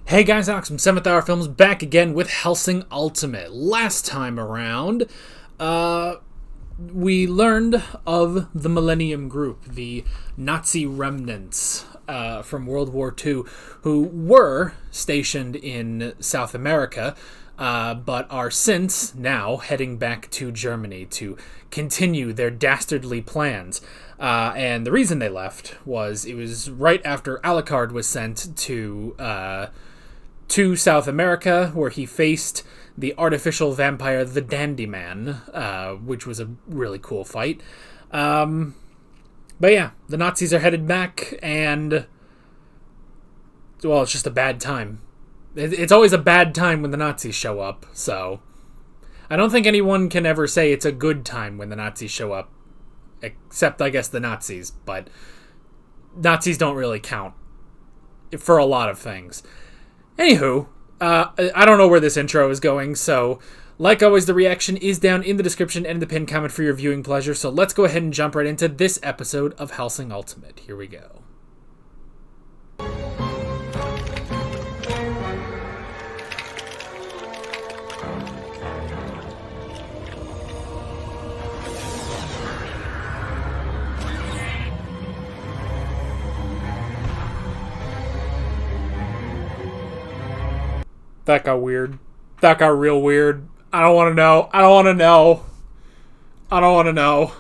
Hey guys, Alex from 7th Hour Films back again with Hellsing Ultimate. Last time around, we learned of the Millennium Group, the Nazi remnants from World War II, who were stationed in South America, but are since now heading back to Germany to continue their dastardly plans. And the reason they left was it was right after Alucard was sent to South America, where he faced the artificial vampire, the Dandy Man, which was a really cool fight. But yeah, the Nazis are headed back, and, well, it's just a bad time. It's always a bad time when the Nazis show up, so I don't think anyone can ever say it's a good time when the Nazis show up, except, I guess, the Nazis, but Nazis don't really count for a lot of things. Anywho, I don't know where this intro is going, so like always, the reaction is down in the description and in the pinned comment for your viewing pleasure, so let's go ahead and jump right into this episode of Hellsing Ultimate. Here we go. That got weird. That got real weird. I don't want to know. I don't want to know. I don't want to know.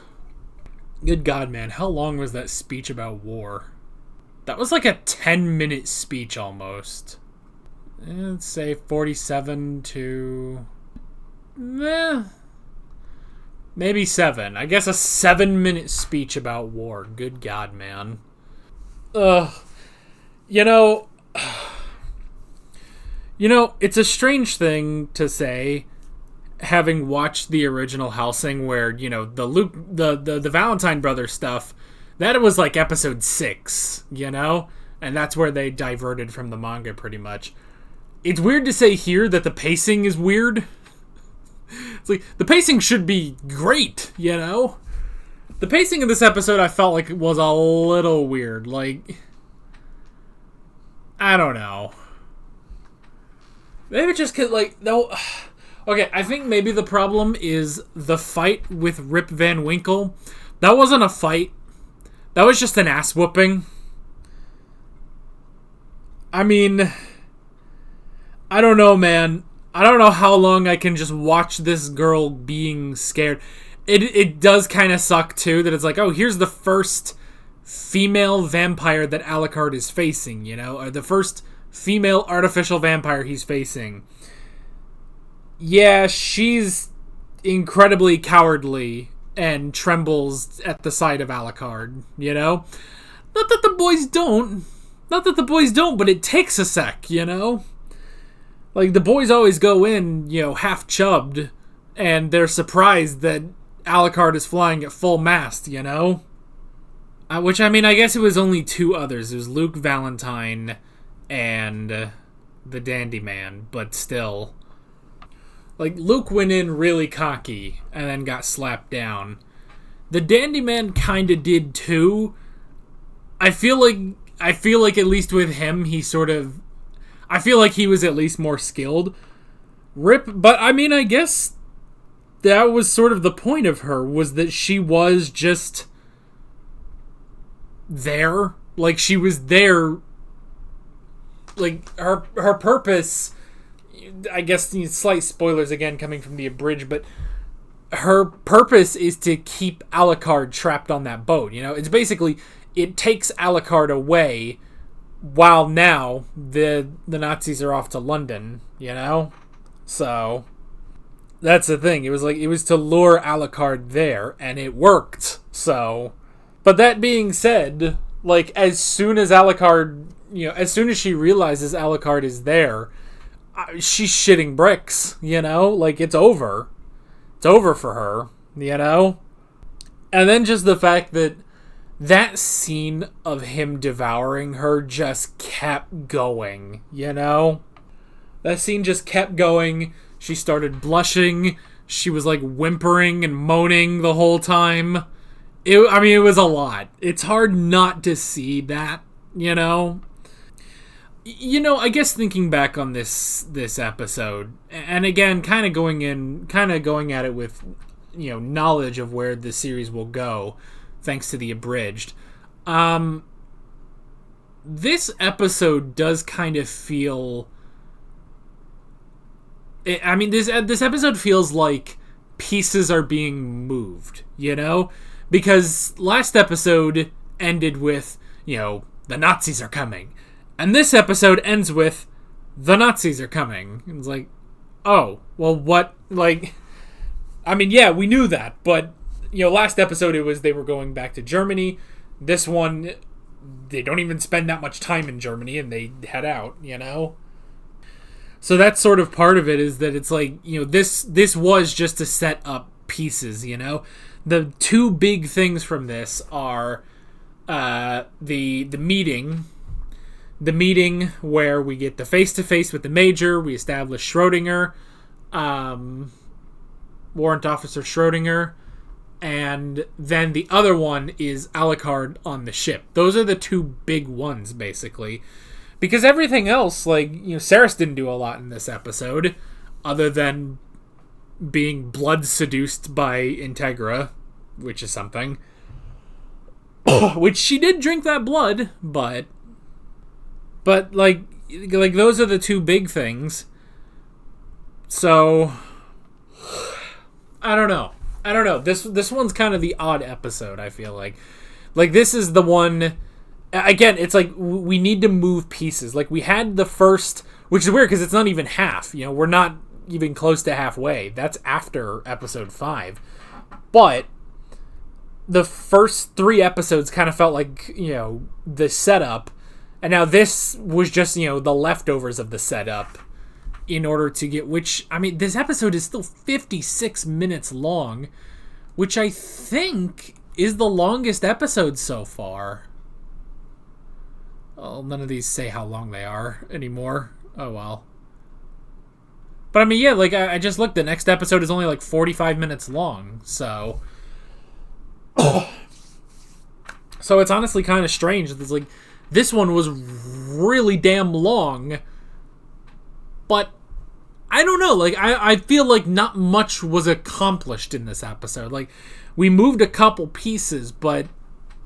Good God, man. How long was that speech about war? That was like a 10-minute speech almost. Let's say 47 to... maybe 7. I guess a 7-minute speech about war. Good God, man. You know, it's a strange thing to say, having watched the original Hellsing, where, you know, the Valentine brothers stuff, that was like episode 6, you know? And that's where they diverted from the manga pretty much. It's weird to say here that the pacing is weird. It's like, the pacing should be great, you know? The pacing of this episode I felt like was a little weird. Like, I don't know. Maybe just because, like, no... Okay, I think maybe the problem is the fight with Rip Van Winkle. That wasn't a fight. That was just an ass-whooping. I mean... I don't know, man. I don't know how long I can just watch this girl being scared. It does kind of suck, too, that it's like, oh, here's the first female vampire that Alucard is facing, you know? Or the first female artificial vampire he's facing. Yeah, she's incredibly cowardly and trembles at the sight of Alucard, you know? Not that the boys don't. Not that the boys don't, but it takes a sec, you know? Like, the boys always go in, you know, half-chubbed, and they're surprised that Alucard is flying at full mast, you know? Which, I mean, I guess it was only 2 others. It was Luke Valentine and the Dandy Man, but still. Like, Luke went in really cocky and then got slapped down. The Dandy Man kinda did too. I feel like at least with him, I feel like he was at least more skilled. But I mean, I guess that was sort of the point of her, was that she was just there. Like, she was there. Like, her purpose, I guess, slight spoilers again coming from the abridged, but her purpose is to keep Alucard trapped on that boat, you know? It's basically, it takes Alucard away while now the Nazis are off to London, you know? So, that's the thing. It was to lure Alucard there, and it worked, so. But that being said, like, as soon as she realizes Alucard is there, she's shitting bricks, you know? Like, it's over. It's over for her, you know? And then just the fact that scene of him devouring her just kept going, you know? That scene just kept going. She started blushing. She was, like, whimpering and moaning the whole time. It was a lot. It's hard not to see that, you know? I guess thinking back on this episode, and again, kind of going at it with, knowledge of where the series will go, thanks to the abridged. This episode does kind of feel. This episode feels like pieces are being moved, because last episode ended with, the Nazis are coming. And this episode ends with, the Nazis are coming. It's like, oh, well, what? Yeah, we knew that. But, last episode it was they were going back to Germany. This one, they don't even spend that much time in Germany and they head out, So that's sort of part of it, is that it's like, this was just to set up pieces, The two big things from this are the meeting. The meeting where we get the face-to-face with the Major, we establish Schrodinger, Warrant Officer Schrodinger, and then the other one is Alucard on the ship. Those are the two big ones, basically. Because everything else, Saris didn't do a lot in this episode, other than being blood seduced by Integra, which is something. Which she did drink that blood, but those are the two big things. So I don't know. This one's kind of the odd episode, I feel like. This is the one, again, it's like we need to move pieces. We had the first, which is weird because it's not even half. We're not even close to halfway. That's after episode 5. But the first 3 episodes kind of felt like, the setup. And now this was just, the leftovers of the setup in order to get, this episode is still 56 minutes long, which I think is the longest episode so far. Well, none of these say how long they are anymore. Oh, well. But I just looked, the next episode is only 45 minutes long, so. So it's honestly kind of strange. It's this one was really damn long, but I don't know. I feel like not much was accomplished in this episode. We moved a couple pieces, but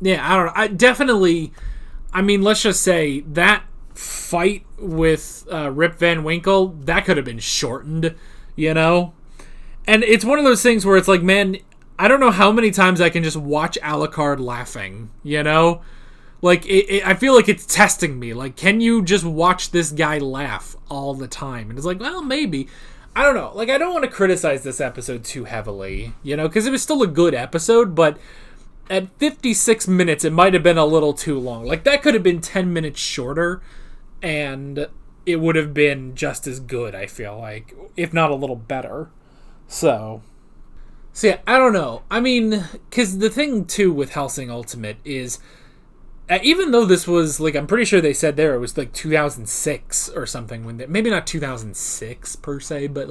yeah, I don't know. Let's just say that fight with Rip Van Winkle, that could have been shortened, And it's one of those things where it's like, man, I don't know how many times I can just watch Alucard laughing, I feel like it's testing me. Can you just watch this guy laugh all the time? And it's well, maybe. I don't know. I don't want to criticize this episode too heavily, because it was still a good episode, but at 56 minutes, it might have been a little too long. That could have been 10 minutes shorter, and it would have been just as good, I feel like, if not a little better. So yeah, I don't know. Because the thing, too, with Hellsing Ultimate is, even though this was, I'm pretty sure they said there it was, 2006 or something, maybe not 2006 per se, but,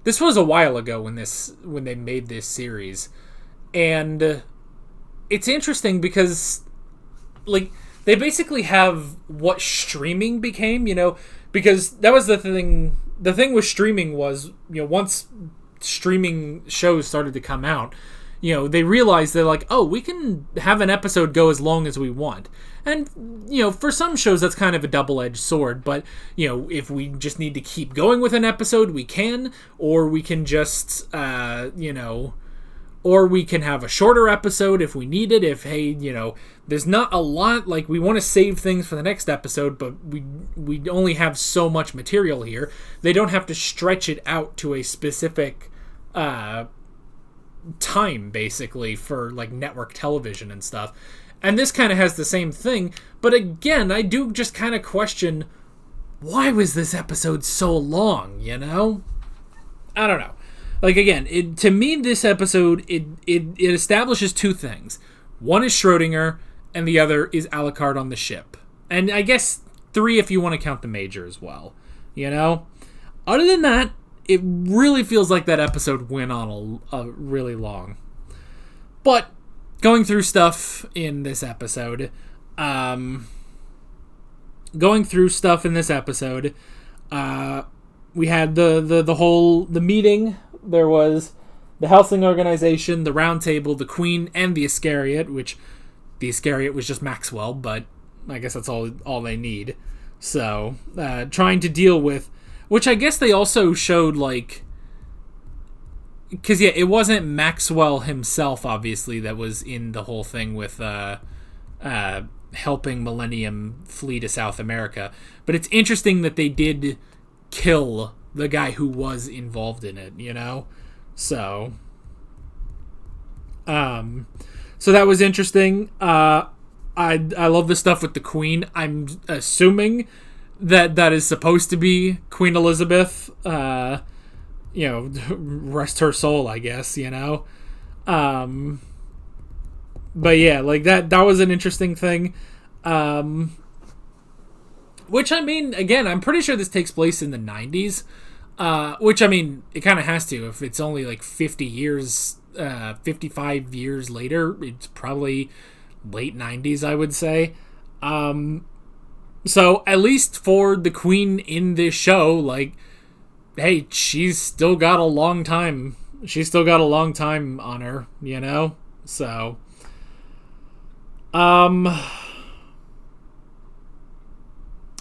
this was a while ago when they made this series. And it's interesting because, they basically have what streaming became, because that was the thing. The thing with streaming was, once streaming shows started to come out, they realized that we can have an episode go as long as we want. And, for some shows that's kind of a double-edged sword, but, if we just need to keep going with an episode, we can, or we can just, or we can have a shorter episode if we need it, if, hey, there's not a lot, we want to save things for the next episode, but we only have so much material here. They don't have to stretch it out to a specific time, basically, for network television and stuff. And this kind of has the same thing, but again, I do just kind of question, why was this episode so long, I don't know. Again, to me, this episode, it establishes two things. One is Schrodinger, and the other is Alucard on the ship. And I guess 3 if you want to count the Major as well, Other than that, it really feels like that episode went on a really long. But going through stuff in this episode, going through stuff in this episode, we had the meeting. There was the Hellsing organization, the Round Table, the Queen, and the Iscariot, which the Iscariot was just Maxwell, but I guess that's all they need. So, trying to deal with, which I guess they also showed, like, because, yeah, it wasn't Maxwell himself, obviously, that was in the whole thing with helping Millennium flee to South America. But it's interesting that they did kill the guy who was involved in it, you know? So that was interesting. I love the stuff with the Queen. I'm assuming that is supposed to be Queen Elizabeth. Rest her soul, I guess, you know? But yeah, like that was an interesting thing. Which, I mean, again, I'm pretty sure this takes place in the 90s. Which, I mean, it kind of has to. If it's only like 55 years later, it's probably late 90s, I would say. So, at least for the Queen in this show, like, hey, she's still got a long time. She's still got a long time on her, you know? So, I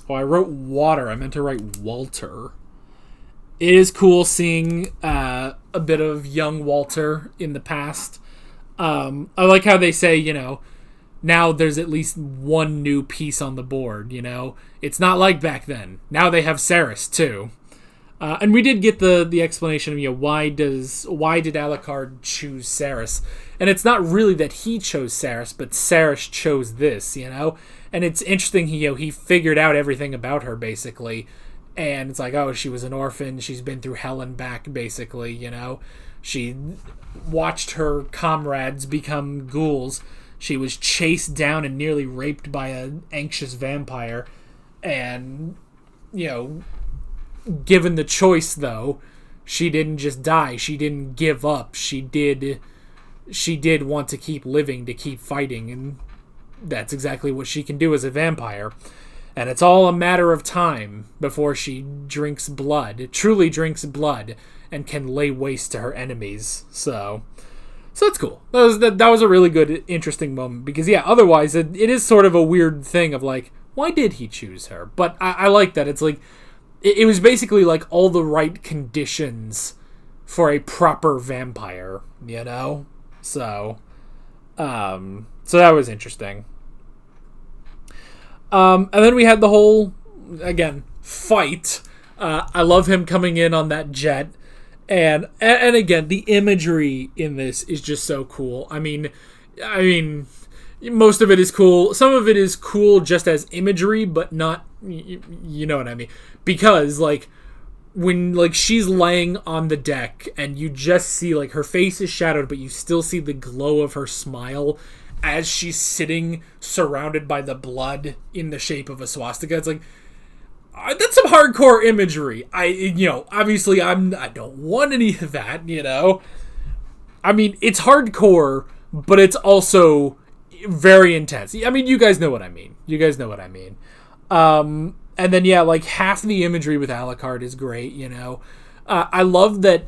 wrote Water. I meant to write Walter. It is cool seeing a bit of young Walter in the past. I like how they say, you know, now there's at least one new piece on the board, you know? It's not like back then. Now they have Cerys, too. And we did get the explanation of, you know, why did Alucard choose Cerys? And it's not really that he chose Cerys, but Cerys chose this, you know? And it's interesting, he figured out everything about her, basically. And it's like, oh, she was an orphan. She's been through hell and back, basically, you know? She watched her comrades become ghouls. She was chased down and nearly raped by an anxious vampire. And, you know, given the choice, though, she didn't just die. She didn't give up. She did want to keep living, to keep fighting, and that's exactly what she can do as a vampire. And it's all a matter of time before she drinks blood, truly drinks blood, and can lay waste to her enemies. So that's cool. That was a really good, interesting moment, because, yeah, otherwise it is sort of a weird thing of, like, why did he choose her? But I like that. It's like, it was basically like all the right conditions for a proper vampire, you know? So that was interesting. And then we had the whole, again, fight. I love him coming in on that jet. And again, the imagery in this is just so cool. I mean, most of it is cool. Some of it is cool just as imagery, but not, you know what I mean? Because, like, when, like, she's laying on the deck and you just see, like, her face is shadowed, but you still see the glow of her smile as she's sitting surrounded by the blood in the shape of a swastika. It's like, that's some hardcore imagery. Obviously I don't want any of that, you know? I mean, it's hardcore, but it's also very intense. I mean, you guys know what I mean. And then, yeah, like, half the imagery with Alucard is great, you know? I love that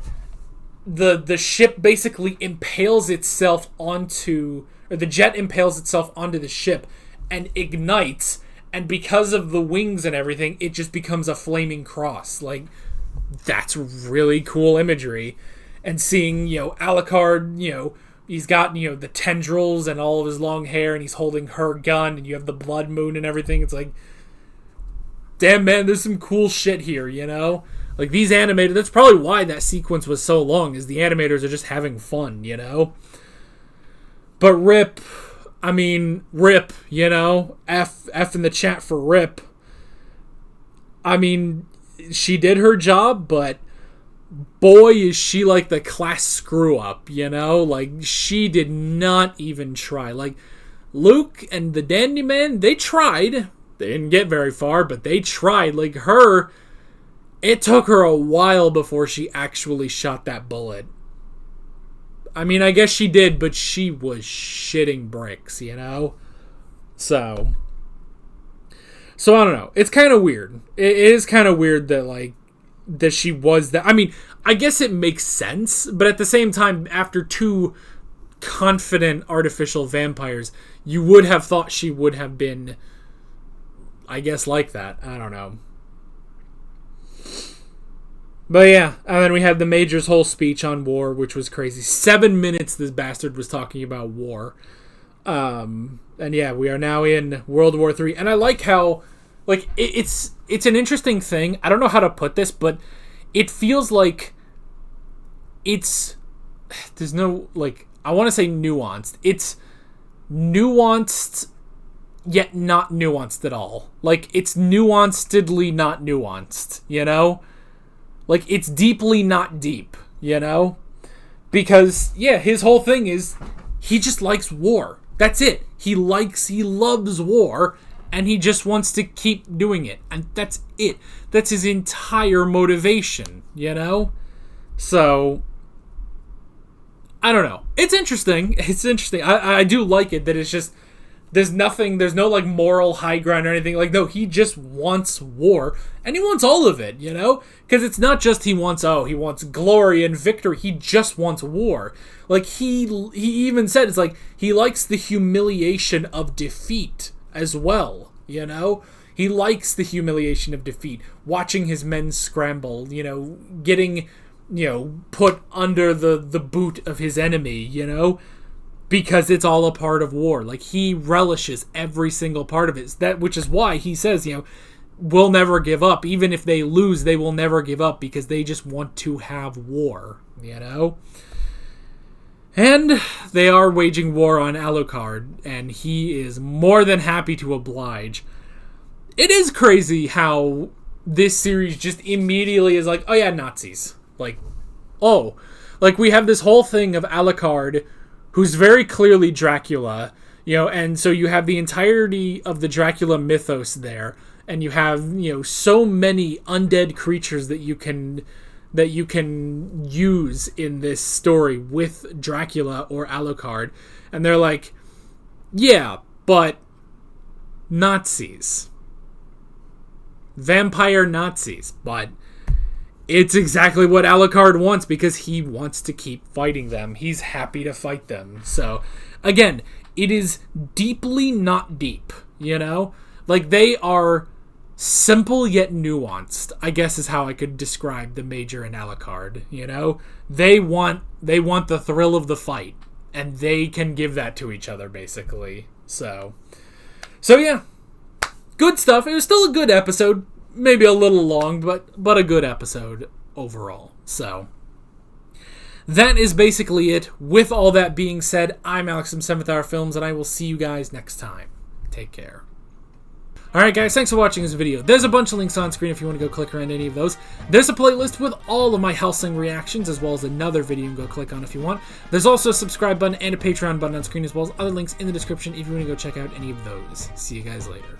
the ship basically impales itself onto, or the jet impales itself onto the ship and ignites, and because of the wings and everything, it just becomes a flaming cross. Like, that's really cool imagery. And seeing, you know, Alucard, you know, he's got, you know, the tendrils and all of his long hair, and he's holding her gun, and you have the blood moon and everything. It's like, damn, man, there's some cool shit here, you know? Like, these animators, that's probably why that sequence was so long, is the animators are just having fun, you know? But Rip, you know? F in the chat for Rip. I mean, she did her job, but boy, is she like the class screw-up, you know? Like, she did not even try. Like, Luke and the Dandy Man, they tried. They didn't get very far, but they tried. Like, her, it took her a while before she actually shot that bullet. I mean, I guess she did, but she was shitting bricks, you know? So So I don't know. It's kind of weird. It is kind of weird that, like, that she was that. I mean, I guess it makes sense, but at the same time, after 2 confident artificial vampires, you would have thought she would have been, I guess, like that. I don't know. But yeah, and then we had the Major's whole speech on war, which was crazy. 7 minutes this bastard was talking about war. And yeah, we are now in World War III. And I like how, like, it's an interesting thing. I don't know how to put this, but it feels like there's no, like, I want to say nuanced. It's nuanced, yet not nuanced at all. Like, it's nuancedly not nuanced, you know? Like, it's deeply not deep, you know? Because, yeah, his whole thing is he just likes war. That's it. He loves war, and he just wants to keep doing it. And that's it. That's his entire motivation, you know? So, I don't know. It's interesting. It's interesting. I do like it that it's just, there's no, like, moral high ground or anything. Like, no, he just wants war, and he wants all of it, you know? Because it's not just he wants glory and victory. He just wants war. Like, he even said, it's like, he likes the humiliation of defeat as well, you know? He likes the humiliation of defeat. Watching his men scramble, you know, getting, you know, put under the boot of his enemy, you know? Because it's all a part of war. Like, he relishes every single part of it. Which is why he says, you know, we'll never give up. Even if they lose, they will never give up because they just want to have war, you know? And they are waging war on Alucard, and he is more than happy to oblige. It is crazy how this series just immediately is like, oh yeah, Nazis. Like, oh. Like, we have this whole thing of Alucard, who's very clearly Dracula, you know, and so you have the entirety of the Dracula mythos there, and you have, you know, so many undead creatures that you can use in this story with Dracula or Alucard, and they're like, yeah, but Nazis. Vampire Nazis, but it's exactly what Alucard wants because he wants to keep fighting them. He's happy to fight them. So, again, it is deeply not deep, you know? Like, they are simple yet nuanced, I guess is how I could describe the Major and Alucard, you know? They want the thrill of the fight, and they can give that to each other, basically. So yeah. Good stuff. It was still a good episode. Maybe a little long, but a good episode overall. So, that is basically it. With all that being said, I'm Alex from 7th Hour Films, and I will see you guys next time. Take care. Alright guys, thanks for watching this video. There's a bunch of links on screen if you want to go click around any of those. There's a playlist with all of my Hellsing reactions, as well as another video you can go click on if you want. There's also a subscribe button and a Patreon button on screen, as well as other links in the description if you want to go check out any of those. See you guys later.